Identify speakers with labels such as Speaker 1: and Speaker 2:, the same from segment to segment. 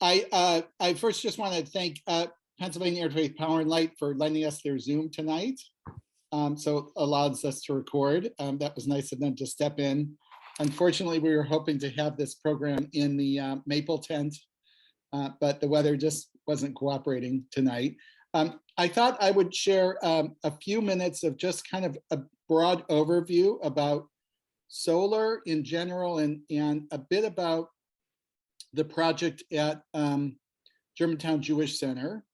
Speaker 1: I first just want to thank Pennsylvania Interfaith Power and Light for lending us their Zoom tonight. So it allows us to record. That was nice of them to step in. Unfortunately, we were hoping to have this program in the Maple tent, but the weather just wasn't cooperating tonight. I thought I would share a few minutes of just kind of a broad overview about solar in general and a bit about the project at Germantown Jewish Centre.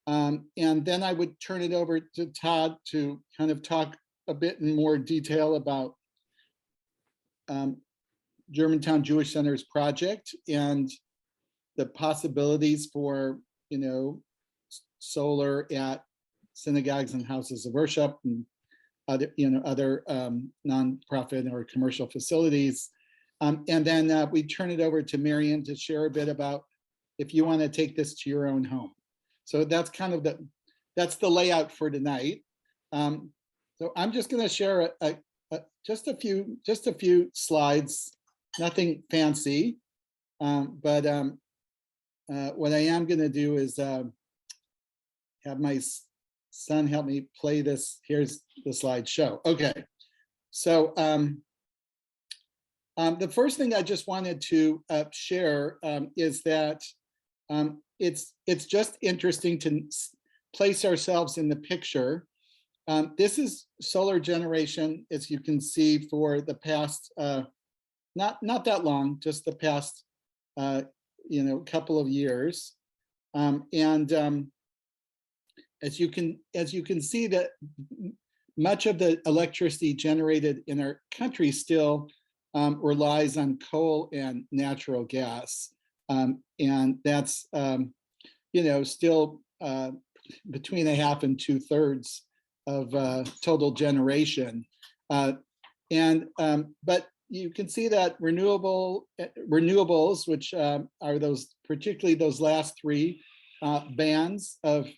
Speaker 1: And then I would turn it over to Todd to kind of talk a bit in more detail about Germantown Jewish Center's project and the possibilities for, solar at synagogues and houses of worship and other, other nonprofit or commercial facilities. And then we turn it over to Marian to share a bit about if you want to take this to your own home. So that's kind of that's the layout for tonight. So I'm just going to share just a few slides, nothing fancy, but what I am going to do is have my son help me play this. Here's the slideshow. Okay, so the first thing I just wanted to share is that it's just interesting to place ourselves in the picture. This is solar generation, as you can see, for the past not that long, just the past couple of years, and as you can see that much of the electricity generated in our country still relies on coal and natural gas, and that's still between 1/2 and 2/3 of total generation, but you can see that renewables, which are particularly those last three bands of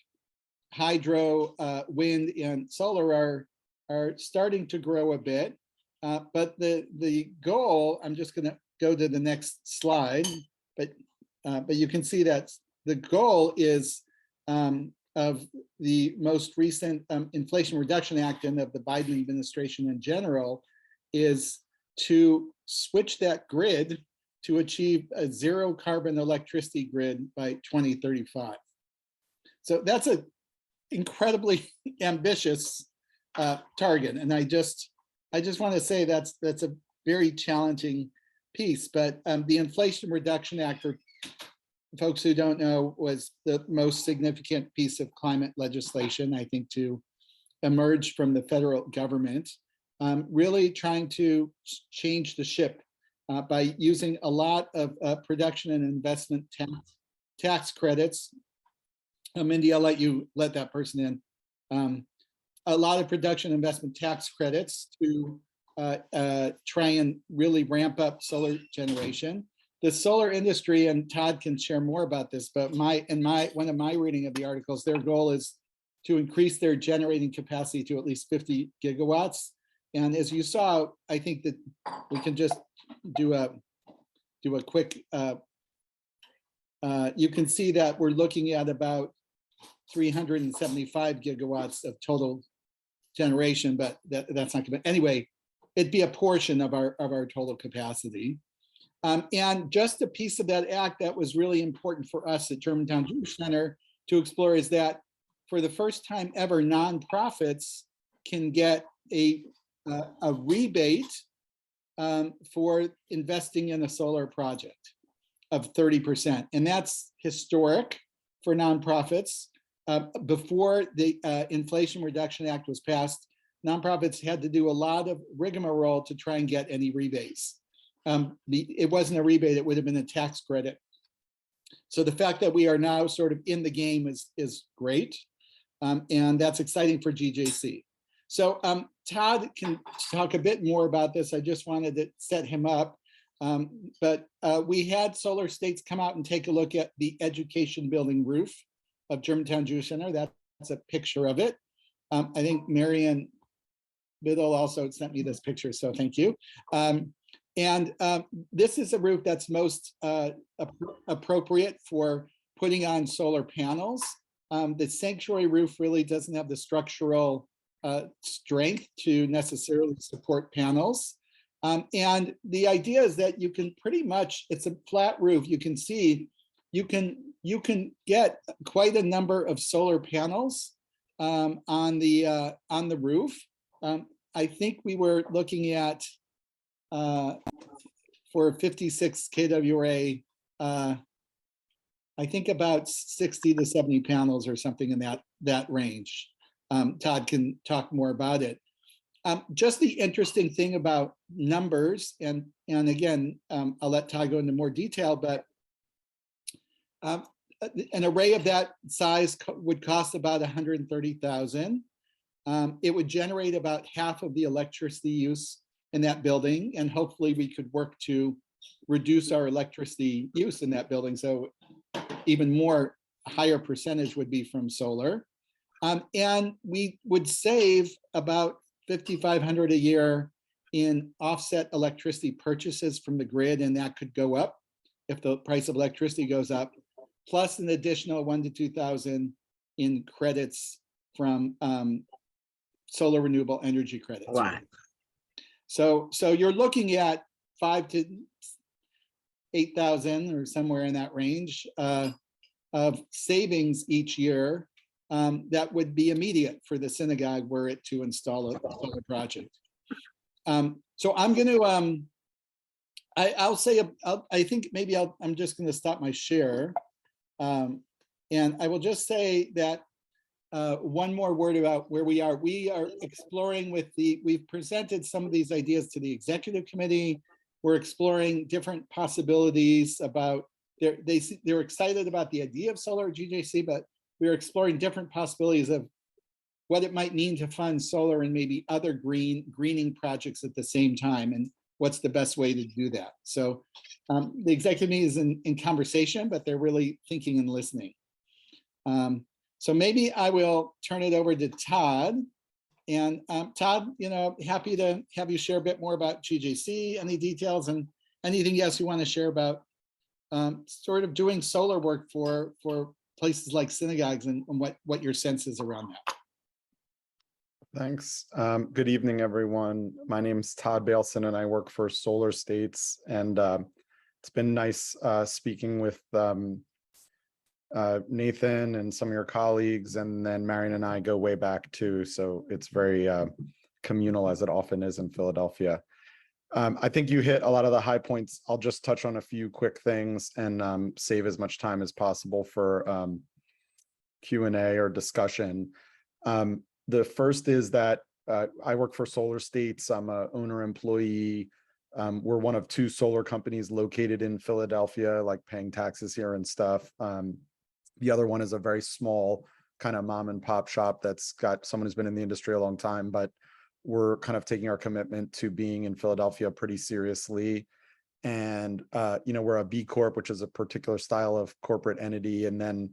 Speaker 1: hydro, wind, and solar are starting to grow a bit. But the goal, I'm just going to go to the next slide, but you can see that the goal is of the most recent Inflation Reduction Act and of the Biden administration in general is to switch that grid to achieve a zero carbon electricity grid by 2035. So that's an incredibly ambitious target, and I just want to say that's a very challenging piece. But the Inflation Reduction Act, for folks who don't know, was the most significant piece of climate legislation, I think, to emerge from the federal government, really trying to change the ship by using a lot of production and investment tax credits. Mindy, I'll let that person in. A lot of production investment tax credits to try and really ramp up solar generation. The solar industry, and Todd can share more about this, but one of my reading of the articles, their goal is to increase their generating capacity to at least 50 gigawatts. And as you saw, I think that we can just do a quick. You can see that we're looking at about 375 gigawatts of total generation, but that's not going to, anyway, it'd be a portion of our total capacity. And just a piece of that act that was really important for us at Germantown Jewish Center to explore is that for the first time ever, nonprofits can get a rebate for investing in a solar project of 30%. And that's historic for nonprofits. Before the Inflation Reduction Act was passed, nonprofits had to do a lot of rigmarole to try and get any rebates. It wasn't a rebate, it would have been a tax credit. So the fact that we are now sort of in the game is great. And that's exciting for GJC. So Todd can talk a bit more about this. I just wanted to set him up. But we had Solar States come out and take a look at the education building roof of Germantown Jewish Center. That's a picture of it. I think Marian Biddle also sent me this picture, so thank you. And this is a roof that's most appropriate for putting on solar panels. The sanctuary roof really doesn't have the structural strength to necessarily support panels. And the idea is that you can pretty much, it's a flat roof. You can see, you can get quite a number of solar panels on the roof. I think we were looking at for 56 kWA, I think about 60 to 70 panels or something in that range. Todd can talk more about it. Just the interesting thing about numbers, and again, I'll let Todd go into more detail, but an array of that size would cost about $130,000. It would generate about half of the electricity use in that building, and hopefully we could work to reduce our electricity use in that building, so even more higher percentage would be from solar. And we would save about $5,500 a year in offset electricity purchases from the grid, and that could go up if the price of electricity goes up, plus an additional $1,000 to $2,000 in credits from solar renewable energy credits.
Speaker 2: Right.
Speaker 1: So you're looking at $5,000 to $8,000 or somewhere in that range of savings each year. That would be immediate for the synagogue were it to install a project. So I'm going to, I'll say, I think maybe I'm just going to stop my share. And I will just say that one more word about where we are. We are exploring we've presented some of these ideas to the executive committee. We're exploring different possibilities about, they're excited about the idea of solar at GJC, but we're exploring different possibilities of what it might mean to fund solar and maybe other greening projects at the same time, and what's the best way to do that. So the executive committee is in conversation, but they're really thinking and listening. So maybe I will turn it over to Todd. And Todd, happy to have you share a bit more about GJC, any details and anything else you want to share about sort of doing solar work for places like synagogues, and what your sense is around that.
Speaker 3: Thanks. Good evening, everyone. My name's Todd Baleson, and I work for Solar States. And it's been nice speaking with Nathan and some of your colleagues, and then Marion and I go way back too. So it's very communal, as it often is in Philadelphia. I think you hit a lot of the high points. I'll just touch on a few quick things and save as much time as possible for Q&A or discussion. The first is that I work for Solar States. I'm an owner employee. We're one of 2 solar companies located in Philadelphia, like paying taxes here and stuff. The other one is a very small kind of mom and pop shop that's got someone who's been in the industry a long time, but we're kind of taking our commitment to being in Philadelphia pretty seriously. And, we're a B Corp, which is a particular style of corporate entity. And then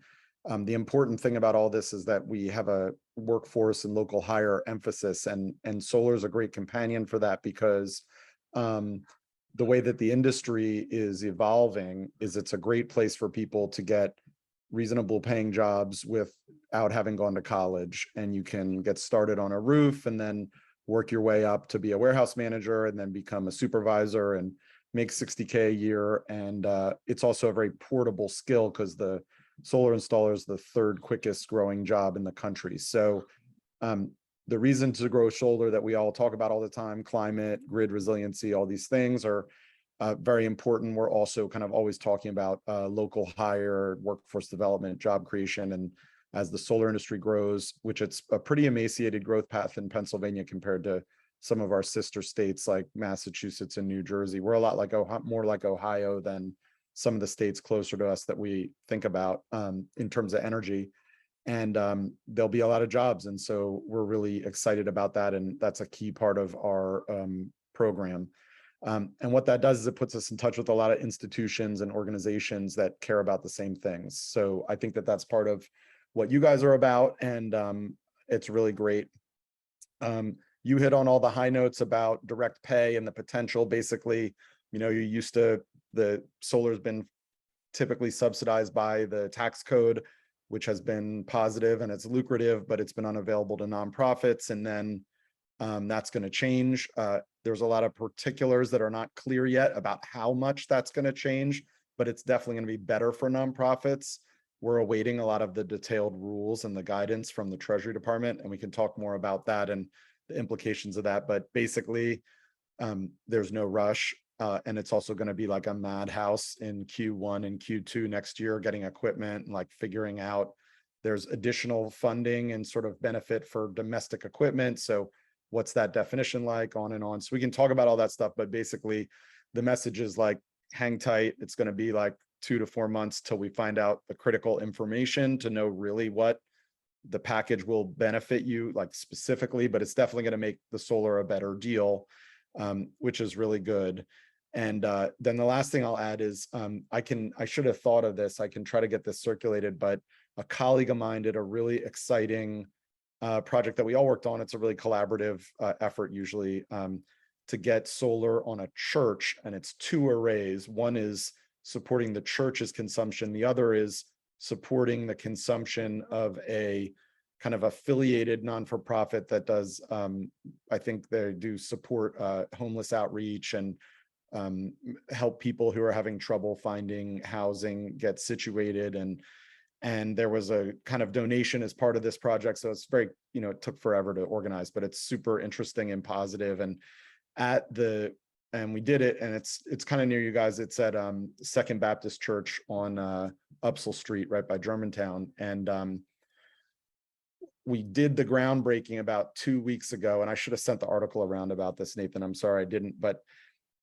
Speaker 3: the important thing about all this is that we have a workforce and local hire emphasis, and solar is a great companion for that, because the way that the industry is evolving is it's a great place for people to get reasonable paying jobs without having gone to college, and you can get started on a roof and then work your way up to be a warehouse manager and then become a supervisor and make $60K a year. And it's also a very portable skill, because the solar installer is the 3rd quickest growing job in the country. So the reason to grow solar that we all talk about all the time, climate, grid resiliency, all these things are very important. We're also kind of always talking about local hire, workforce development, job creation. And as the solar industry grows, which it's a pretty emaciated growth path in Pennsylvania compared to some of our sister states like Massachusetts and New Jersey. We're a lot like more like Ohio than some of the states closer to us that we think about in terms of energy. And there'll be a lot of jobs. And so we're really excited about that. And that's a key part of our program. And what that does is it puts us in touch with a lot of institutions and organizations that care about the same things. So I think that that's part of what you guys are about, and it's really great. You hit on all the high notes about direct pay and the potential. Basically, the solar's been typically subsidized by the tax code, which has been positive and it's lucrative, but it's been unavailable to nonprofits. And then that's going to change. There's a lot of particulars that are not clear yet about how much that's going to change, but it's definitely going to be better for nonprofits. We're awaiting a lot of the detailed rules and the guidance from the Treasury Department, and we can talk more about that and the implications of that. But basically, there's no rush. And it's also going to be like a madhouse in Q1 and Q2 next year, getting equipment and like figuring out there's additional funding and sort of benefit for domestic equipment. So what's that definition like, on and on. So we can talk about all that stuff, but basically the message is like, hang tight. It's going to be like 2 to 4 months till we find out the critical information to know really what the package will benefit you like specifically, but it's definitely going to make the solar a better deal, which is really good. And then the last thing I'll add is I should have thought of this. I can try to get this circulated, but a colleague of mine did a really exciting project that we all worked on. It's a really collaborative effort usually to get solar on a church, and it's 2 arrays. One is supporting the church's consumption. The other is supporting the consumption of a kind of affiliated non-for-profit that does, I think they do support homeless outreach and help people who are having trouble finding housing get situated. And there was a kind of donation as part of this project. So it's very, it took forever to organize, but it's super interesting and positive. And we did it, and it's kind of near you guys. It's at Second Baptist Church on Upsall Street, right by Germantown. And we did the groundbreaking about 2 weeks ago, and I should have sent the article around about this, Nathan. I'm sorry I didn't, but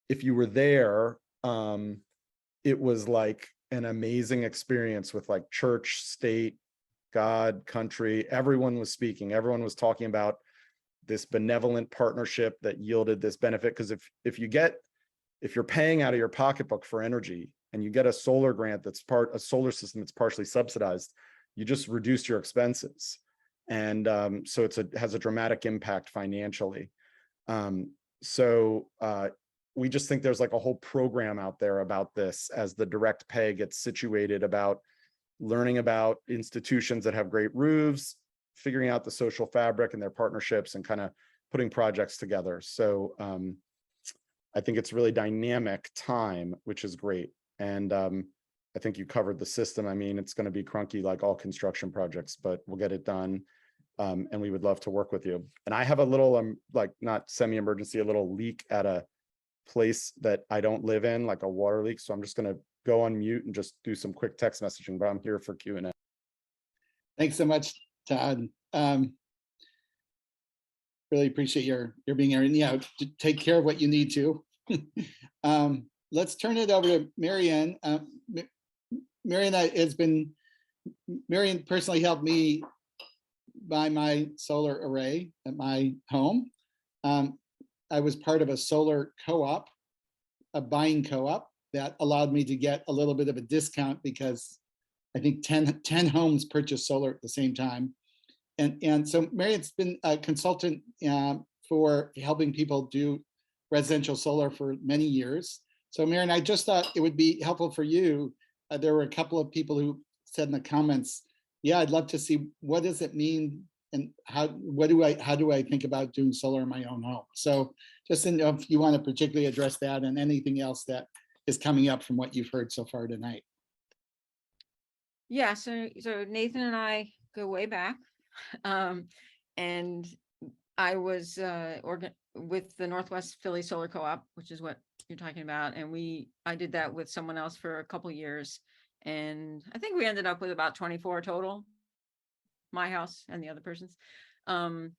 Speaker 3: if you were there, it was like an amazing experience with like church, state, God, country. Everyone was speaking. Everyone was talking about this benevolent partnership that yielded this benefit. Because if you're paying out of your pocketbook for energy and you get a solar grant that's a solar system that's partially subsidized, you just reduce your expenses. And so it has a dramatic impact financially. We just think there's like a whole program out there about this as the direct pay gets situated, about learning about institutions that have great roofs, figuring out the social fabric and their partnerships, and kind of putting projects together. So I think it's really dynamic time, which is great. And I think you covered the system. I mean, it's going to be crunky like all construction projects, but we'll get it done. And we would love to work with you. And I have a little, like not semi-emergency, a little leak at a place that I don't live in, like a water leak. So I'm just going to go on mute and just do some quick text messaging, but I'm here for Q&A. Thanks so much,
Speaker 1: Todd. Really appreciate your being here, and take care of what you need to. Let's turn it over to Marianne. Marianne personally helped me buy my solar array at my home. I was part of a solar co-op, a buying co-op that allowed me to get a little bit of a discount because I think 10 homes purchased solar at the same time. And so Marianne's been a consultant for helping people do residential solar for many years. So Marianne, I just thought it would be helpful for you. There were a couple of people who said in the comments, yeah, I'd love to see what does it mean and how do I think about doing solar in my own home? So just if you want to particularly address that and anything else that is coming up from what you've heard so far tonight.
Speaker 2: Yeah, so Nathan and I go way back, and I was with the Northwest Philly Solar Co-op, which is what you're talking about, and I did that with someone else for a couple years, and I think we ended up with about 24 total, my house and the other person's. And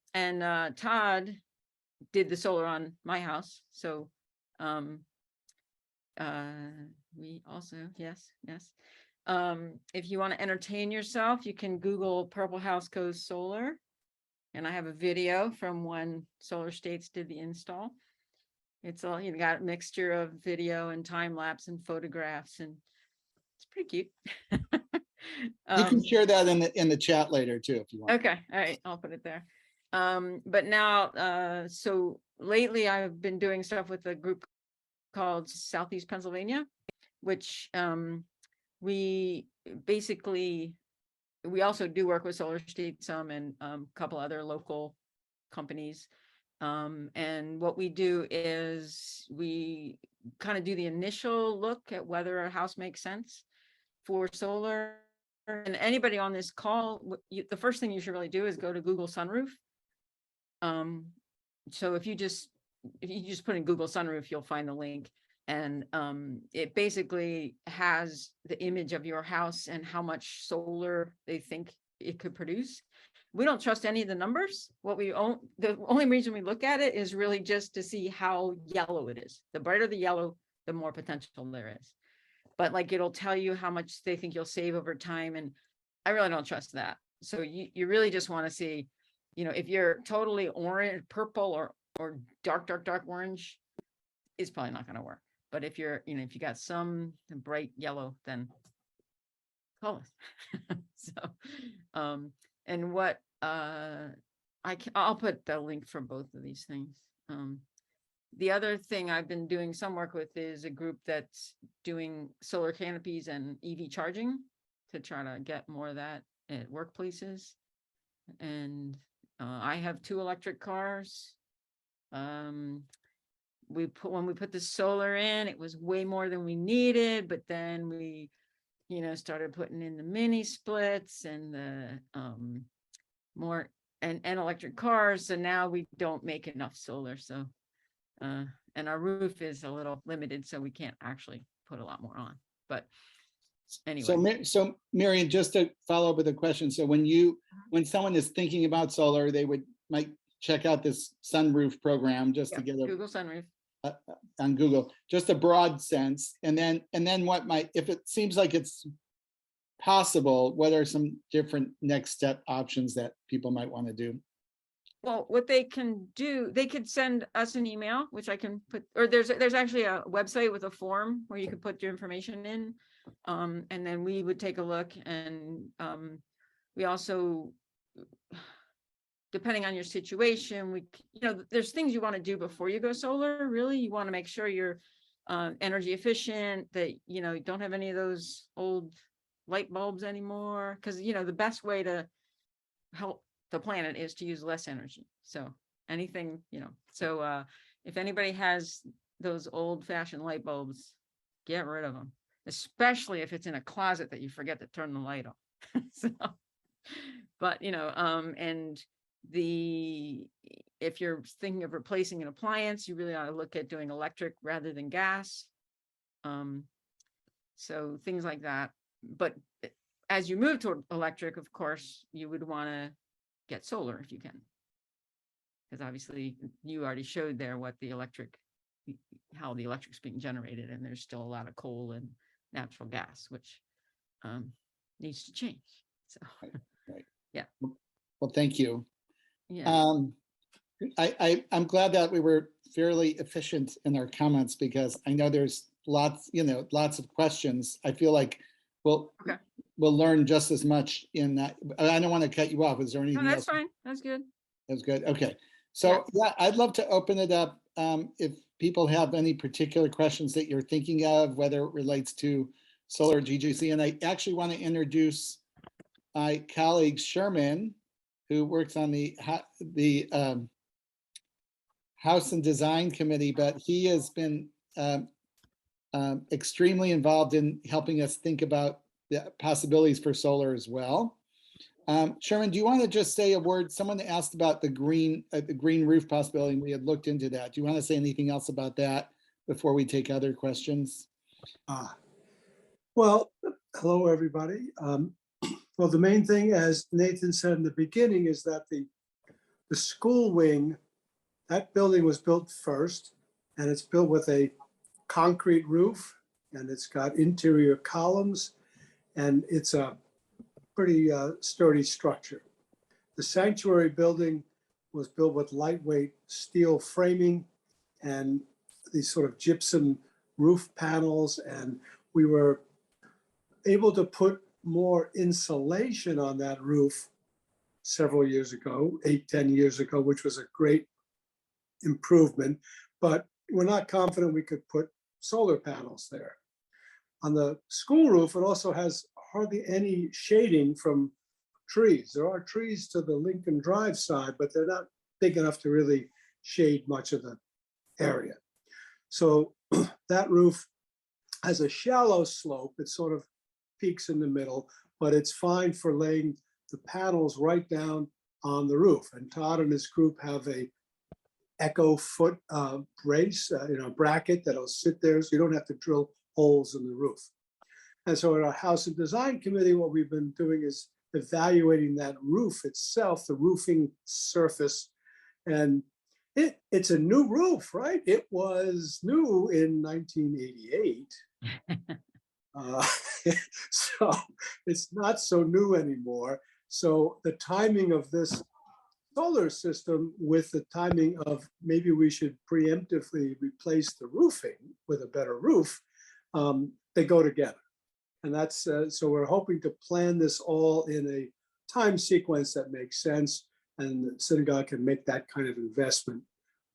Speaker 2: Todd did the solar on my house, so we also yes. If you want to entertain yourself, you can Google Purple House Goes Solar. And I have a video from when Solar States did the install. It's all, got a mixture of video and time lapse and photographs, and it's pretty cute.
Speaker 1: You can share that in the chat later too, if you want.
Speaker 2: Okay, all right, I'll put it there. But now, so lately I've been doing stuff with a group called Southeast Pennsylvania, which we basically, we also do work with Solar State some and a couple other local companies. And what we do is we kind of do the initial look at whether a house makes sense for solar. And anybody on this call, the first thing you should really do is go to Google Sunroof. So if you just put in Google Sunroof, you'll find the link. And it basically has the image of your house and how much solar they think it could produce. We don't trust any of the numbers. The only reason we look at it is really just to see how yellow it is. The brighter the yellow, the more potential there is. But like, it'll tell you how much they think you'll save over time. And I really don't trust that. So you really just want to see, if you're totally orange, purple, or dark orange, it's probably not going to work. But if you're, if you got some bright yellow, then call us. So, and what, I'll put the link for both of these things. The other thing I've been doing some work with is a group that's doing solar canopies and EV charging to try to get more of that at workplaces. And I have 2 electric cars. When we put the solar in, it was way more than we needed, but then we, started putting in the mini splits and the more and electric cars. So now we don't make enough solar. So and our roof is a little limited, so we can't actually put a lot more on. But anyway.
Speaker 1: So Marion, just to follow up with a question. So when someone is thinking about solar, they might check out this sunroof program just to get
Speaker 2: Google Sunroof
Speaker 1: on Google, just a broad sense. And then if it seems like it's possible, what are some different next step options that people might want to do?
Speaker 2: Well, what they can do, they could send us an email, which I can put, or there's actually a website with a form where you can put your information in. And then we would take a look, and we also, depending on your situation, there's things you want to do before you go solar. Really, you want to make sure you're energy efficient, that you don't have any of those old light bulbs anymore, because the best way to help the planet is to use less energy. So anything, so if anybody has those old-fashioned light bulbs, get rid of them, especially if it's in a closet that you forget to turn the light off. So, but and if you're thinking of replacing an appliance, you really ought to look at doing electric rather than gas. So things like that. But as you move toward electric, of course, you would want to get solar if you can, because obviously you already showed there how the electric's being generated, and there's still a lot of coal and natural gas, which needs to change. So
Speaker 1: right.
Speaker 2: Yeah.
Speaker 1: Well, thank you.
Speaker 2: Yeah.
Speaker 1: I'm glad that we were fairly efficient in our comments, because I know there's lots of questions. I feel like we'll learn just as much in that. I don't want to cut you off. Is there anything else?
Speaker 2: No, that's fine. That's good.
Speaker 1: That's good. Okay. So yeah, I'd love to open it up. If people have any particular questions that you're thinking of, whether it relates to solar GJC, and I actually want to introduce my colleague Sherman, who works on the House and Design Committee, but he has been extremely involved in helping us think about the possibilities for solar as well. Sherman, do you want to just say a word? Someone asked about the green roof possibility, and we had looked into that. Do you want to say anything else about that before we take other questions?
Speaker 4: Well, hello, everybody. Well, the main thing, as Nathan said in the beginning, is that the school wing, that building was built first, and it's built with a concrete roof, and it's got interior columns, and it's a pretty sturdy structure. The sanctuary building was built with lightweight steel framing and these sort of gypsum roof panels, and we were able to put more insulation on that roof several years ago, 8-10 years ago, which was a great improvement. But we're not confident we could put solar panels there. On the school roof, it also has hardly any shading from trees. There are trees to the Lincoln Drive side, but they're not big enough to really shade much of the area. So that roof has a shallow slope. It sort of peaks in the middle, but it's fine for laying the panels right down on the roof. And Todd and his group have a echo foot brace, bracket that'll sit there, so you don't have to drill holes in the roof. And so at our House and Design Committee, what we've been doing is evaluating that roof itself, the roofing surface. And it's a new roof, right? It was new in 1988. So it's not so new anymore. So the timing of this solar system with the timing of maybe we should preemptively replace the roofing with a better roof, they go together. And that's, so we're hoping to plan this all in a time sequence that makes sense, and the synagogue can make that kind of investment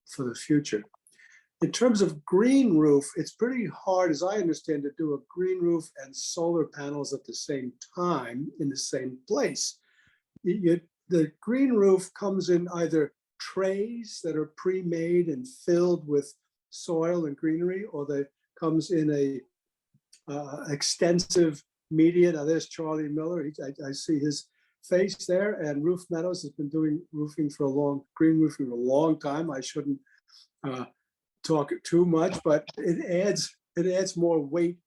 Speaker 4: for the future. In terms of green roof, it's pretty hard, as I understand, to do a green roof and solar panels at the same time in the same place. The green roof comes in either trays that are pre-made and filled with soil and greenery, or they comes in a extensive media. Now there's Charlie Miller. I see his face there. And Roof Meadows has been doing roofing for green roofing for a long time. I shouldn't talk too much, but it adds more weight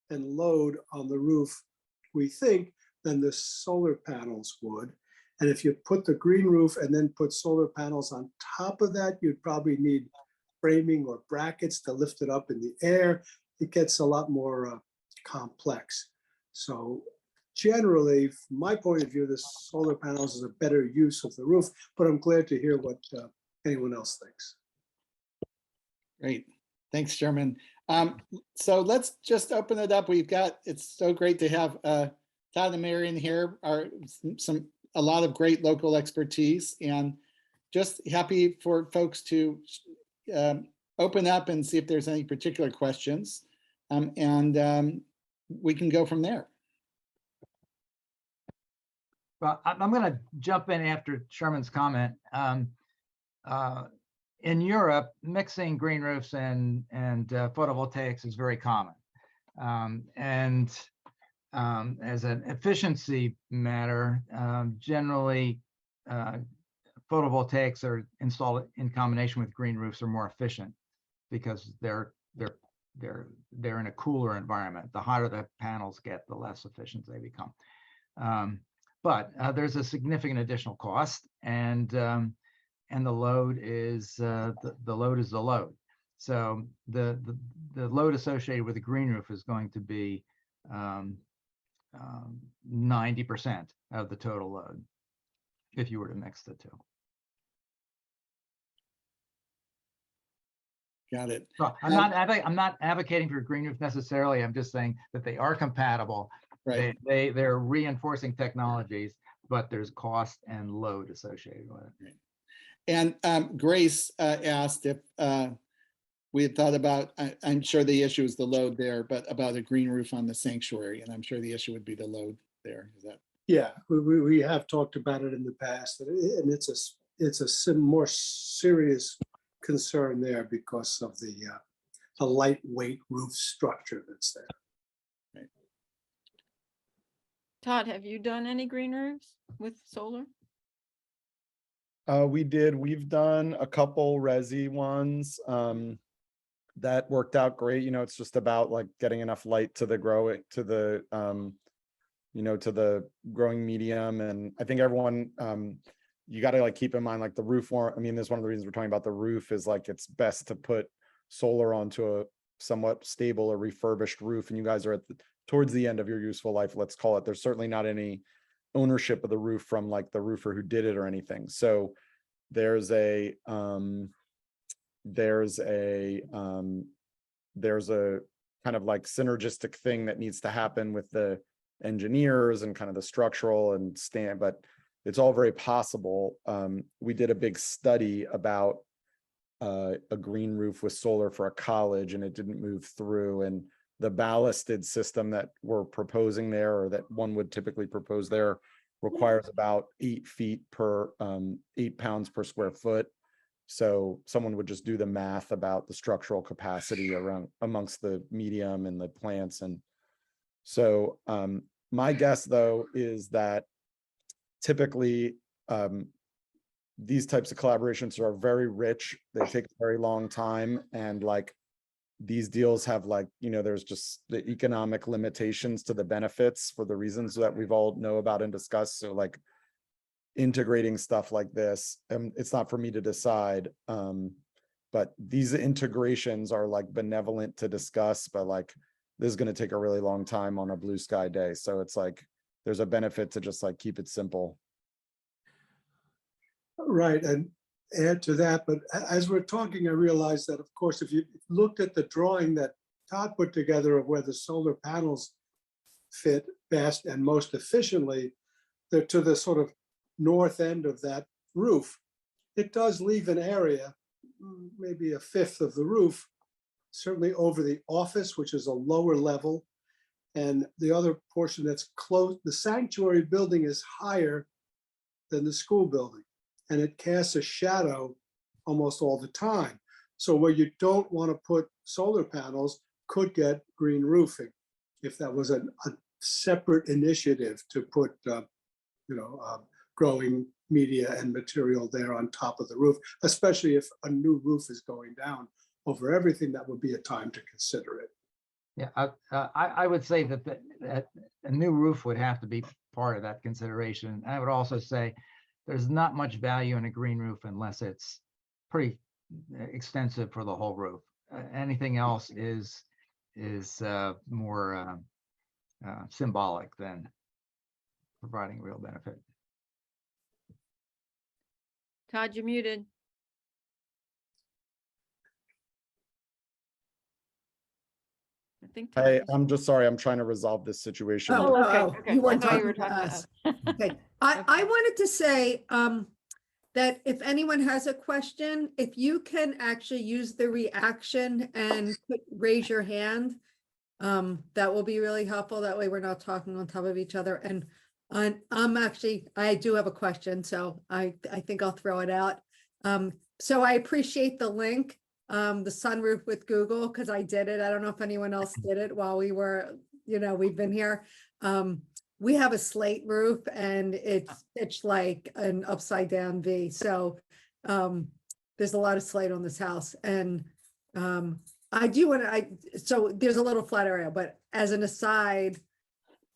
Speaker 4: and load on the roof, we think, than the solar panels would. And if you put the green roof and then put solar panels on top of that, you'd probably need framing or brackets to lift it up in the air. It gets a lot more complex. So generally, from my point of view, the solar panels is a better use of the roof, but I'm glad to hear what anyone else thinks.
Speaker 1: Great. Thanks, Sherman. So let's just open it up. It's so great to have Todd and Marion here, a lot of great local expertise, and just happy for folks to open up and see if there's any particular questions. And we can go from there.
Speaker 5: Well, I'm going to jump in after Sherman's comment. In Europe, mixing green roofs and photovoltaics is very common. As an efficiency matter, generally photovoltaics are installed in combination with green roofs are more efficient because they're in a cooler environment. The hotter the panels get, the less efficient they become. But there's a significant additional cost, and the load is the load. So the load associated with a green roof is going to be 90% of the total load if you were to mix the two.
Speaker 1: Got it.
Speaker 5: So I'm not advocating for a green roof necessarily. I'm just saying that they are compatible.
Speaker 1: Right.
Speaker 5: They're reinforcing technologies, but there's cost and load associated with it.
Speaker 1: Right. And Grace asked if we had thought about, I'm sure the issue is the load there, but about a green roof on the sanctuary, and I'm sure the issue would be the load there. Is that?
Speaker 4: Yeah, we have talked about it in the past, and it's a more serious concern there because of the lightweight roof structure that's there.
Speaker 1: Right.
Speaker 2: Todd, have you done any green roofs with solar?
Speaker 3: We did. We've done a couple resi ones that worked out great. It's just about like getting enough light to the growing medium. And I think everyone, you got to like keep in mind like the roof warrant. I mean, there's one of the reasons we're talking about the roof is like it's best to put solar onto a somewhat stable or refurbished roof. And you guys are towards the end of your useful life, let's call it. There's certainly not any ownership of the roof from like the roofer who did it or anything. So there's a kind of like synergistic thing that needs to happen with the engineers and kind of the structural and but it's all very possible. We did a big study about a green roof with solar for a college and it didn't move through, and the ballasted system that we're proposing there, or that one would typically propose there, requires about 8 feet per 8 pounds per square foot. So someone would just do the math about the structural capacity around amongst the medium and the plants. And so my guess though is that typically these types of collaborations are very rich. They take a very long time, and like these deals have, like, you know, there's just the economic limitations to the benefits for the reasons that we've all know about and discussed. So like integrating stuff like this, it's not for me to decide, but these integrations are like benevolent to discuss, but like this is going to take a really long time on a blue sky day. So it's like there's a benefit to just like keep it simple.
Speaker 4: Right, and add to that, but as we're talking, I realized that, of course, if you looked at the drawing that Todd put together of where the solar panels fit best and most efficiently, they're to the sort of north end of that roof. It does leave an area, maybe a fifth of the roof, certainly over the office, which is a lower level, and the other portion that's close. The sanctuary building is higher than the school building, and it casts a shadow almost all the time. So where you don't want to put solar panels could get green roofing if that was a separate initiative to put growing media and material there on top of the roof, especially if a new roof is going down over everything. That would be a time to consider it.
Speaker 5: Yeah, I would say that a new roof would have to be part of that consideration. I would also say there's not much value in a green roof unless it's pretty extensive for the whole roof. Anything else is more symbolic than providing real benefit.
Speaker 2: Todd, you're muted. I think. Todd was-
Speaker 3: I'm just sorry, I'm trying to resolve this situation.
Speaker 2: Oh, okay,
Speaker 6: Oh,
Speaker 2: okay.
Speaker 6: you
Speaker 2: I
Speaker 6: weren't
Speaker 2: thought you
Speaker 6: talking
Speaker 2: were
Speaker 6: to
Speaker 2: talking to
Speaker 6: us.
Speaker 2: us.
Speaker 6: Okay, I
Speaker 2: Okay.
Speaker 6: wanted to say that if anyone has a question, if you can actually use the reaction and raise your hand, that will be really helpful. That way we're not talking on top of each other. And I do have a question, so I think I'll throw it out. So I appreciate the link, the sunroof with Google, because I did it. I don't know if anyone else did it while we were, we've been here. We have a slate roof and it's pitched like an upside down V. So there's a lot of slate on this house. And I do want to, so there's a little flat area, but as an aside,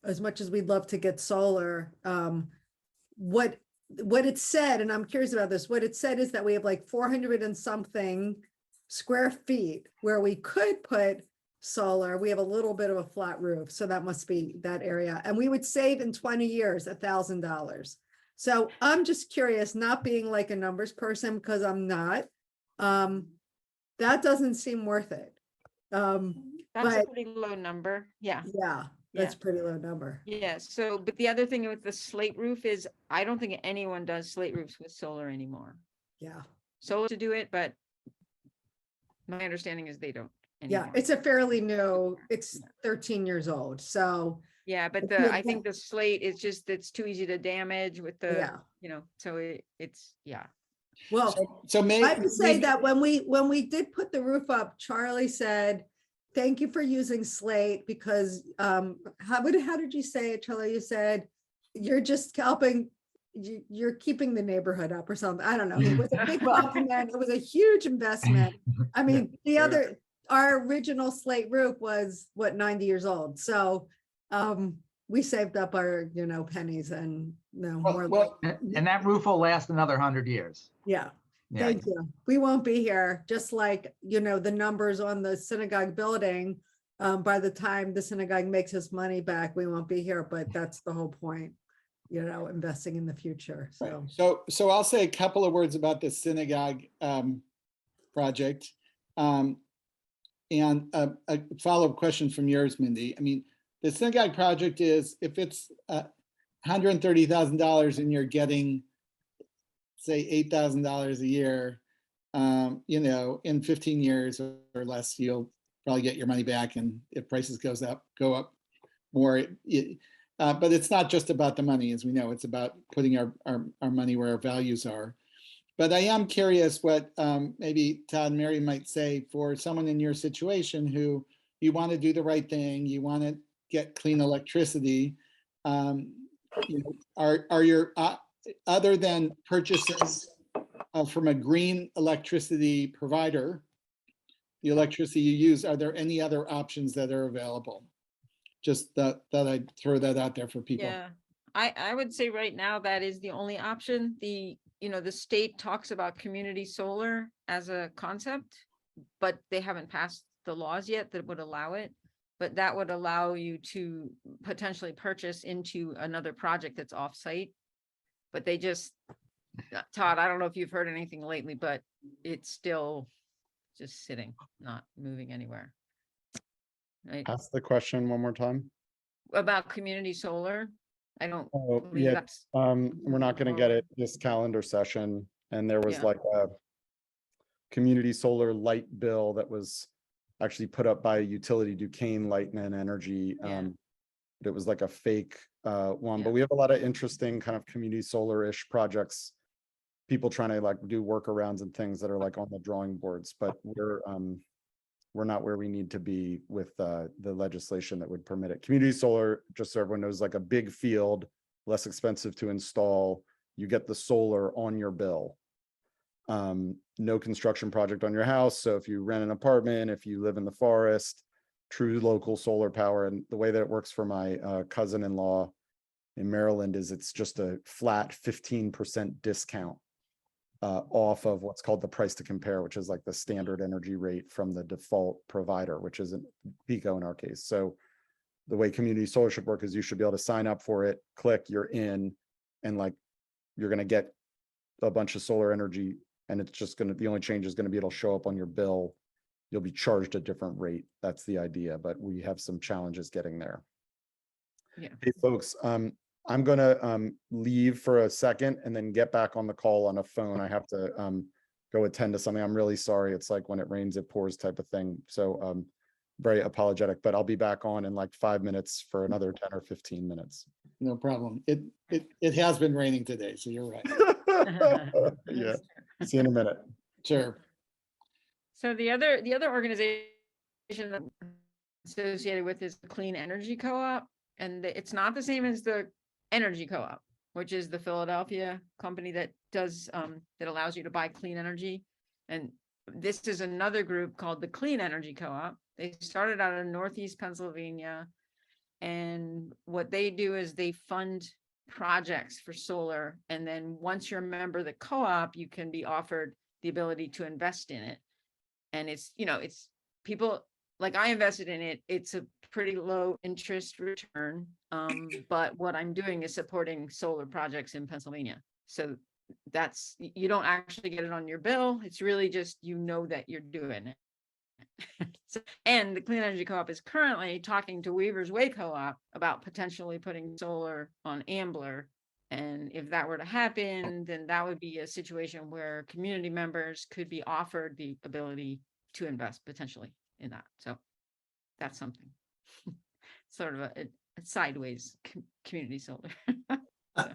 Speaker 6: as much as we'd love to get solar, what it said, and I'm curious about this, what it said is that we have like 400 and something square feet where we could put solar. We have a little bit of a flat roof, so that must be that area. And we would save in 20 years $1,000. So I'm just curious, not being like a numbers person, because I'm not, that doesn't seem worth it.
Speaker 2: That's a
Speaker 6: but-
Speaker 2: pretty low number. Yeah.
Speaker 6: Yeah, that's a pretty low number.
Speaker 2: Yeah. So, but the other thing with the slate roof is I don't think anyone does slate roofs with solar anymore.
Speaker 6: Yeah.
Speaker 2: Solar to do it, but my understanding is they don't
Speaker 6: Yeah,
Speaker 2: anymore.
Speaker 6: it's a fairly new, it's 13 years old, so,
Speaker 2: Yeah, but
Speaker 6: Yeah,
Speaker 2: I think the slate is just, it's too easy to damage with the,
Speaker 6: yeah.
Speaker 2: So it's, yeah.
Speaker 6: Well,
Speaker 1: So
Speaker 6: I have to say
Speaker 1: maybe,
Speaker 6: that when we did put the roof up, Charlie said, thank you for using slate, because how did you say it, Charlie? You said, you're just helping, you're keeping the neighborhood up or something. I don't know. It was a big compliment. It was a huge investment. I mean, our original slate roof was what, 90 years old. So we saved up our, pennies and more.
Speaker 1: well,
Speaker 5: And that roof will last another 100 years.
Speaker 6: Yeah.
Speaker 5: Yeah.
Speaker 6: Thank you. We won't be here, just like, the numbers on the synagogue building. By the time the synagogue makes its money back, we won't be here, but that's the whole point, investing in the future. So,
Speaker 1: so I'll say a couple of words about the synagogue project. And a follow-up question from yours, Mindy. I mean, the synagogue project is, if it's $130,000 and you're getting, say, $8,000 a year, you know, in 15 years or less, you'll probably get your money back. And if prices go up more, but it's not just about the money, as we know, it's about putting our money where our values are. But I am curious what maybe Todd and Mary might say for someone in your situation who you want to do the right thing, you want to get clean electricity. You know, are your other than purchases from a green electricity provider, the electricity you use, are there any other options that are available? Just that I'd throw that out there for people.
Speaker 2: Yeah, I would say right now that is the only option. The state talks about community solar as a concept, but they haven't passed the laws yet that would allow it. But that would allow you to potentially purchase into another project that's off-site. But they just, Todd, I don't know if you've heard anything lately, but it's still just sitting, not moving anywhere. Right?
Speaker 3: Ask the question one more time.
Speaker 2: About community solar, I don't
Speaker 3: Oh,
Speaker 2: believe
Speaker 3: yeah.
Speaker 2: that's,
Speaker 3: We're not going to get it this calendar session. And there was
Speaker 2: Yeah.
Speaker 3: like a community solar light bill that was actually put up by utility Duquesne Light and Energy.
Speaker 2: Yeah.
Speaker 3: But it was like a fake one,
Speaker 2: Yeah.
Speaker 3: but we have a lot of interesting kind of community solar-ish projects, people trying to like do workarounds and things that are like on the drawing boards, but we're not where we need to be with the legislation that would permit it. Community solar, just so everyone knows, like a big field, less expensive to install. You get the solar on your bill. No construction project on your house. So if you rent an apartment, if you live in the forest, true local solar power. And the way that it works for my cousin-in-law in Maryland is it's just a flat 15% discount off of what's called the price to compare, which is like the standard energy rate from the default provider, which isn't PECO in our case. So the way community solar should work is you should be able to sign up for it, click, you're in, and like you're going to get a bunch of solar energy, and it's just going to, the only change is going to be it'll show up on your bill. You'll be charged a different rate. That's the idea, but we have some challenges getting there.
Speaker 2: Yeah.
Speaker 3: Hey folks, I'm gonna leave for a second and then get back on the call on a phone. I have to go attend to something. I'm really sorry. It's like when it rains, it pours type of thing. So very apologetic, but I'll be back on in like 5 minutes for another 10 or 15 minutes.
Speaker 1: No problem. It has been raining today, so you're right.
Speaker 3: Yeah, see you in a minute.
Speaker 1: Sure.
Speaker 2: So the other organization that I'm associated with is the Clean Energy Co-op, and it's not the same as the Energy Co-op, which is the Philadelphia company that does that allows you to buy clean energy. And this is another group called the Clean Energy Co-op. They started out in Northeast Pennsylvania, and what they do is they fund projects for solar, and then once you're a member of the co-op, you can be offered the ability to invest in it. And it's, it's people like I invested in it. It's a pretty low interest return. But what I'm doing is supporting solar projects in Pennsylvania. So that's, you don't actually get it on your bill. It's really just, that you're doing it. And the Clean Energy Co-op is currently talking to Weaver's Way Co-op about potentially putting solar on Ambler. And if that were to happen, then that would be a situation where community members could be offered the ability to invest potentially in that. So that's something sort of a sideways community solar. So,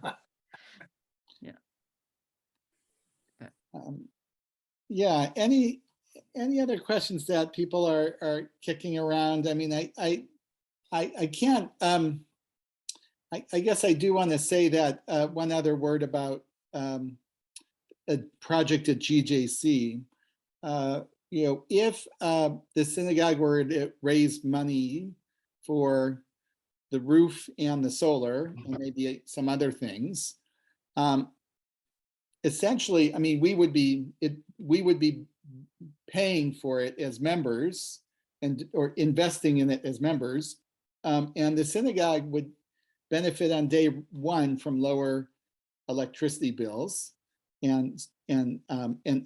Speaker 2: yeah.
Speaker 1: Yeah. Any other questions that people are kicking around? I mean, I can't. I guess I do want to say that one other word about a project at GJC. If the synagogue were to raise money for the roof and the solar and maybe some other things, essentially, I mean, we would be paying for it as members or investing in it as members, and the synagogue would benefit on day one from lower electricity bills and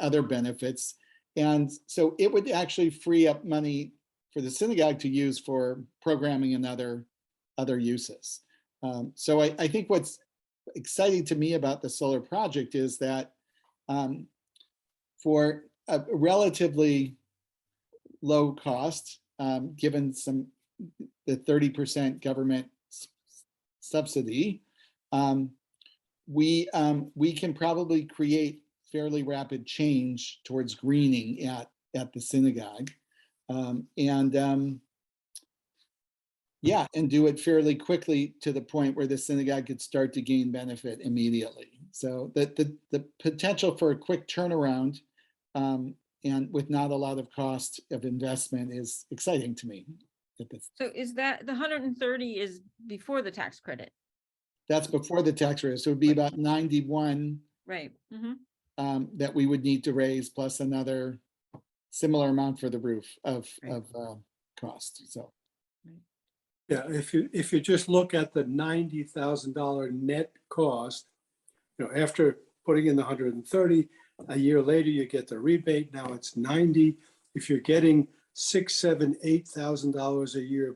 Speaker 1: other benefits. And so it would actually free up money for the synagogue to use for programming and other uses. So I think what's exciting to me about the solar project is that for a relatively low cost, given the 30% government subsidy. We can probably create fairly rapid change towards greening at the synagogue, yeah, and do it fairly quickly to the point where the synagogue could start to gain benefit immediately. So the potential for a quick turnaround, and with not a lot of cost of investment, is exciting to me.
Speaker 2: So is that the 130 is before the tax credit?
Speaker 1: That's before the tax rate, so it would be about 91
Speaker 2: Right.
Speaker 1: that we would need to raise, plus another similar amount for the roof of cost. So
Speaker 4: Yeah, if you just look at the $90,000 net cost, after putting in the 130, a year later you get the rebate. Now it's 90. If you're getting $6,000, $7,000, $8,000 a year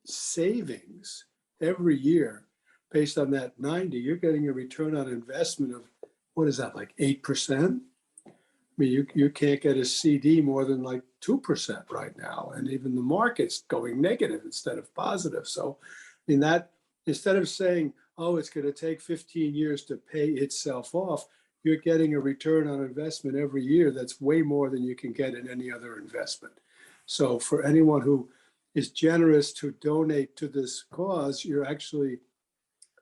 Speaker 4: savings every year based on that 90, you're getting a return on investment of, what is that, like 8%? I mean, you can't get a CD more than like 2% right now. And even the market's going negative instead of positive. So, I mean, that instead of saying, oh, it's going to take 15 years to pay itself off, you're getting a return on investment every year that's way more than you can get in any other investment. So for anyone who is generous to donate to this cause, you're actually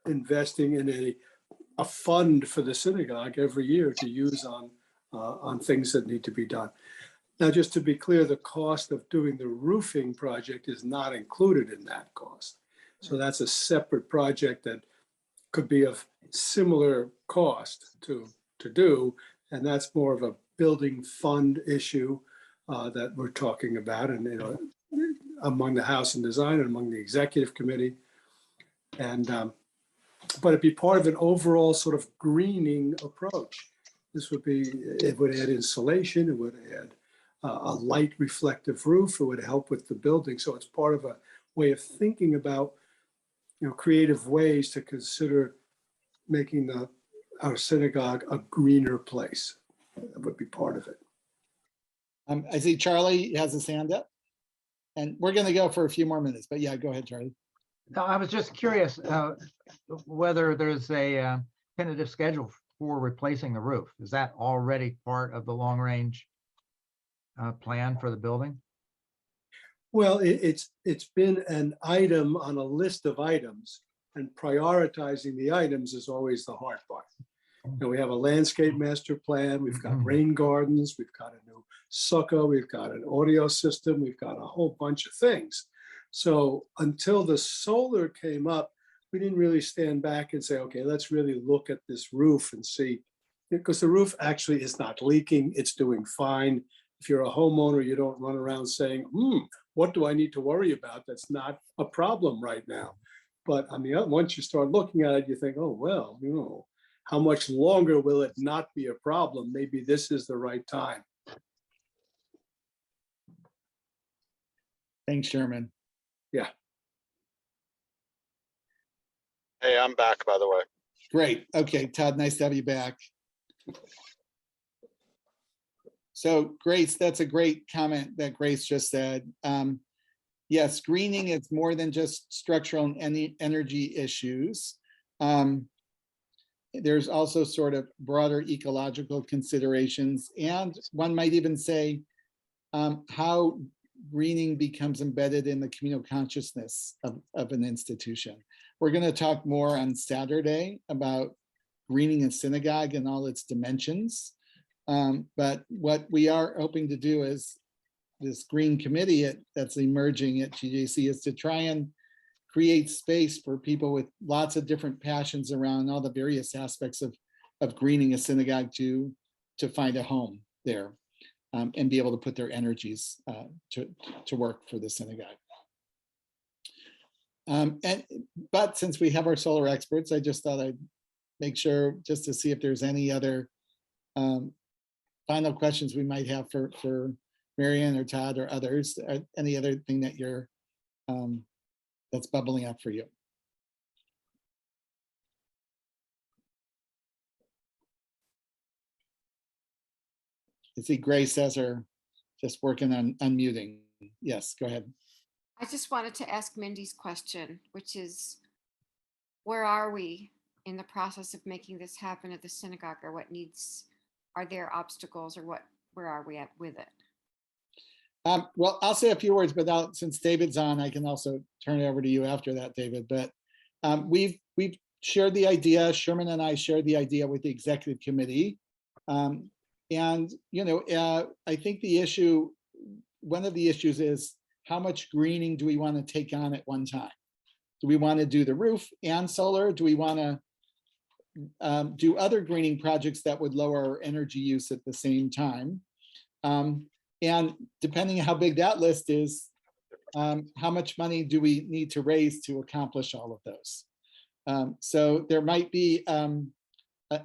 Speaker 4: investing in a fund for the synagogue every year to use on things that need to be done. Now, just to be clear, the cost of doing the roofing project is not included in that cost. So that's a separate project that could be of similar cost to do, and that's more of a building fund issue that we're talking about, and among the House and Design and among the Executive Committee, and but it'd be part of an overall sort of greening approach. It would add insulation, it would add a light reflective roof, it would help with the building. So it's part of a way of thinking about, creative ways to consider making our synagogue a greener place. That would be part of it.
Speaker 1: I see Charlie has his hand up, and we're going to go for a few more minutes, but yeah, go ahead, Charlie.
Speaker 5: No, I was just curious whether there's a tentative schedule for replacing the roof. Is that already part of the long range plan for the building?
Speaker 4: Well, it's been an item on a list of items, and prioritizing the items is always the hard part. We have a landscape master plan, we've got rain gardens, we've got a new sukkah, we've got an audio system, we've got a whole bunch of things. So until the solar came up, we didn't really stand back and say, okay, let's really look at this roof and see, because the roof actually is not leaking, it's doing fine. If you're a homeowner, you don't run around saying, what do I need to worry about? That's not a problem right now. But on the other, once you start looking at it, you think, oh, well, how much longer will it not be a problem? Maybe this is the right time.
Speaker 1: Thanks, Sherman.
Speaker 4: Yeah.
Speaker 3: Hey, I'm back, by the way.
Speaker 1: Great. Okay, Todd, nice to have you back. So Grace, that's a great comment that Grace just said. Yes, greening is more than just structural and energy issues. There's also sort of broader ecological considerations, and one might even say how greening becomes embedded in the communal consciousness of an institution. We're going to talk more on Saturday about greening a synagogue and all its dimensions. But what we are hoping to do is this green committee that's emerging at GJC is to try and create space for people with lots of different passions around all the various aspects of greening a synagogue to find a home there, and be able to put their energies to work for the synagogue. But since we have our solar experts, I just thought I'd make sure just to see if there's any other final questions we might have for Marianne or Todd or others, any other thing that you're that's bubbling up for you. I see Grace says her just working on unmuting. Yes, go ahead.
Speaker 7: I just wanted to ask Mindy's question, which is, where are we in the process of making this happen at the synagogue, or what needs, are there obstacles, or where are we at with it?
Speaker 1: Well, I'll say a few words, but since David's on, I can also turn it over to you after that, David. But we've shared the idea. Sherman and I shared the idea with the executive committee. And, I think one of the issues is how much greening do we want to take on at one time? Do we want to do the roof and solar? Do we want to do other greening projects that would lower our energy use at the same time? And depending on how big that list is, how much money do we need to raise to accomplish all of those? So there might be an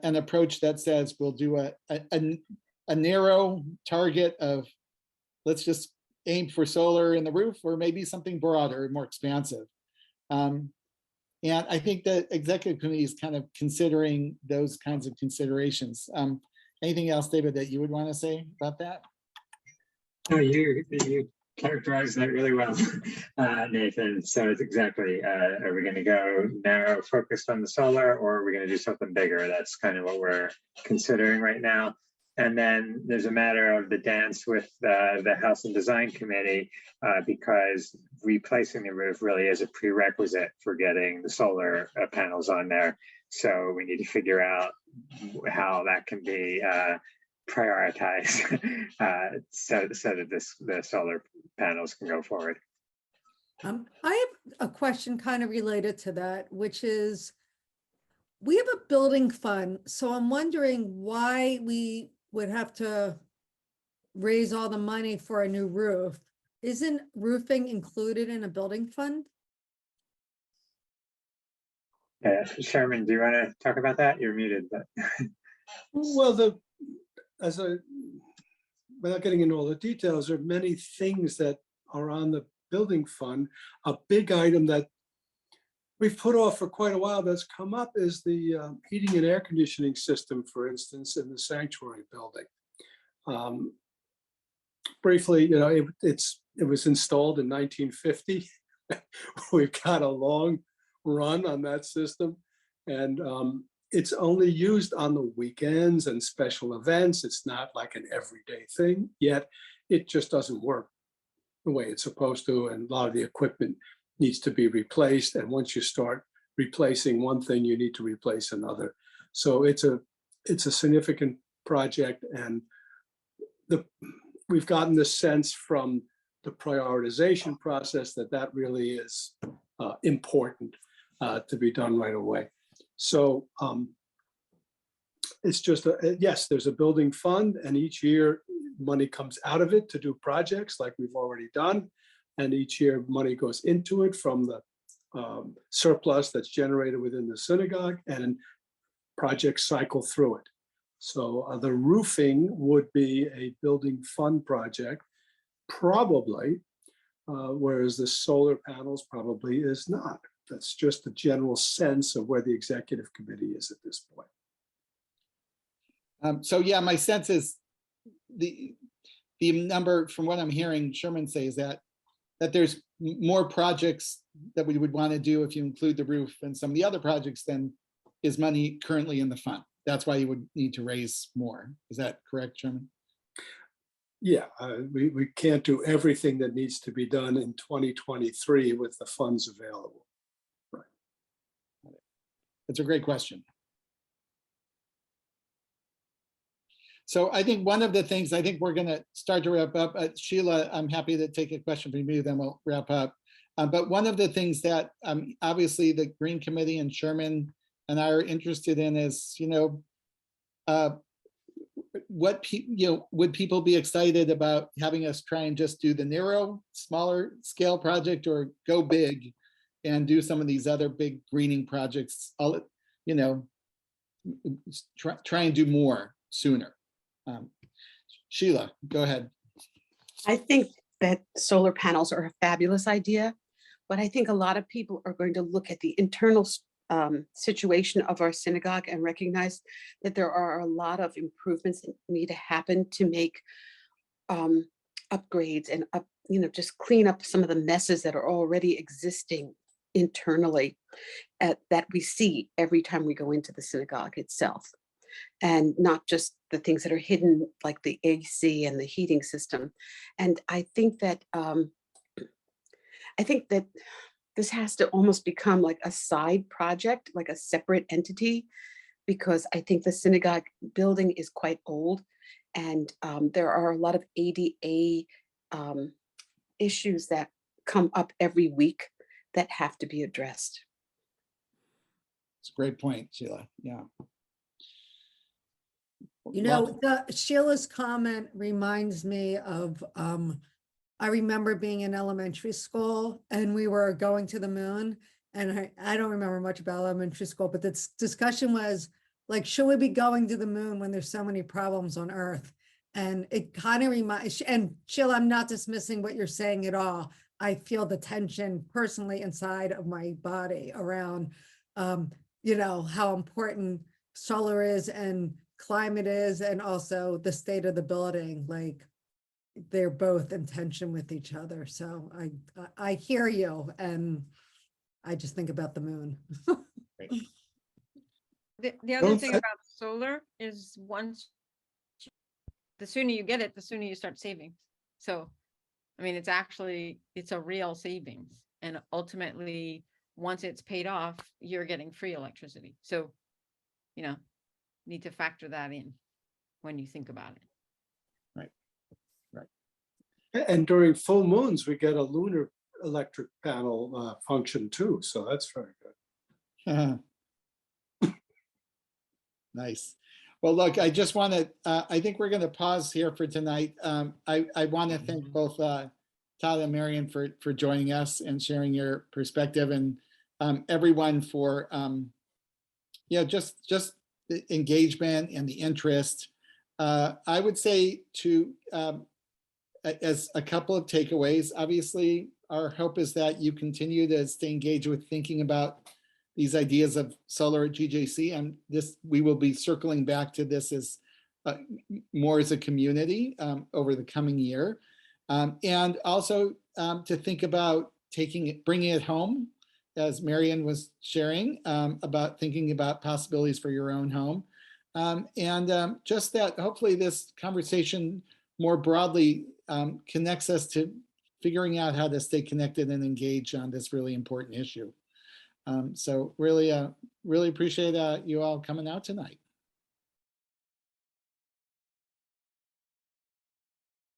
Speaker 1: approach that says we'll do a narrow target of, let's just aim for solar in the roof, or maybe something broader, more expansive. And I think that executive committee is kind of considering those kinds of considerations. Anything else, David, that you would want to say about that?
Speaker 8: No, you characterized that really well, Nathan. So it's exactly, are we going to go narrow focused on the solar, or are we going to do something bigger? That's kind of what we're considering right now. And then there's a matter of the dance with the House and Design Committee, because replacing the roof really is a prerequisite for getting the solar panels on there. So we need to figure out how that can be prioritized so that the solar panels can go forward.
Speaker 6: I have a question kind of related to that, which is, we have a building fund, so I'm wondering why we would have to raise all the money for a new roof. Isn't roofing included in a building fund?
Speaker 8: Sherman, do you want to talk about that? You're muted. But
Speaker 4: Well, without getting into all the details, there are many things that are on the building fund. A big item that we've put off for quite a while that's come up is the heating and air conditioning system, for instance, in the sanctuary building. Briefly, it was installed in 1950. We've got a long run on that system, and it's only used on the weekends and special events. It's not like an everyday thing, yet it just doesn't work the way it's supposed to, and a lot of the equipment needs to be replaced. And once you start replacing one thing, you need to replace another. So it's a significant project, and we've gotten the sense from the prioritization process that really is important to be done right away. So it's just, yes, there's a building fund, and each year money comes out of it to do projects like we've already done. And each year money goes into it from the surplus that's generated within the synagogue, and projects cycle through it. So the roofing would be a building fund project, probably, whereas the solar panels probably is not. That's just a general sense of where the executive committee is at this point.
Speaker 1: So yeah, my sense is the number, from what I'm hearing Sherman say, is that there's more projects that we would want to do if you include the roof and some of the other projects than is money currently in the fund. That's why you would need to raise more. Is that correct, Sherman?
Speaker 4: Yeah, we can't do everything that needs to be done in 2023 with the funds available. Right.
Speaker 1: It's a great question. So I think one of the things, I think we're going to start to wrap up. Sheila, I'm happy to take a question from you, then we'll wrap up. But one of the things that obviously the Green Committee and Sherman and I are interested in is, what would people be excited about having us try and just do the narrow, smaller scale project, or go big and do some of these other big greening projects? Try and do more sooner. Sheila, go ahead.
Speaker 9: I think that solar panels are a fabulous idea, but I think a lot of people are going to look at the internal situation of our synagogue and recognize that there are a lot of improvements that need to happen to make upgrades and just clean up some of the messes that are already existing internally that we see every time we go into the synagogue itself. And not just the things that are hidden, like the AC and the heating system. And I think that this has to almost become like a side project, like a separate entity, because I think the synagogue building is quite old, and there are a lot of ADA issues that come up every week that have to be addressed.
Speaker 1: It's a great point, Sheila. Yeah.
Speaker 6: You
Speaker 1: Well,
Speaker 6: know, Sheila's comment reminds me of, I remember being in elementary school and we were going to the moon. And I don't remember much about elementary school, but the discussion was like, should we be going to the moon when there's so many problems on Earth? And it kind of reminds, and Sheila, I'm not dismissing what you're saying at all. I feel the tension personally inside of my body around, how important solar is and climate is, and also the state of the building. Like, they're both in tension with each other. So I hear you, and I just think about the moon.
Speaker 2: The other
Speaker 1: Don't
Speaker 2: thing
Speaker 1: say-
Speaker 2: about solar is the sooner you get it, the sooner you start saving. So, I mean, it's a real savings. And ultimately, once it's paid off, you're getting free electricity. So, need to factor that in when you think about it.
Speaker 4: And during full moons, we get a lunar electric panel function too. So that's very good.
Speaker 1: Nice. Well, look, I just want to, I think we're going to pause here for tonight. I want to thank both Todd and Marion for joining us and sharing your perspective, and everyone for, just the engagement and the interest. I would say as a couple of takeaways, obviously, our hope is that you continue to stay engaged with thinking about these ideas of solar at GJC, and we will be circling back to this as more as a community over the coming year, and also to think about bringing it home, as Marion was sharing, about thinking about possibilities for your own home, and just that hopefully this conversation more broadly connects us to figuring out how to stay connected and engage on this really important issue. So really appreciate you all coming out tonight.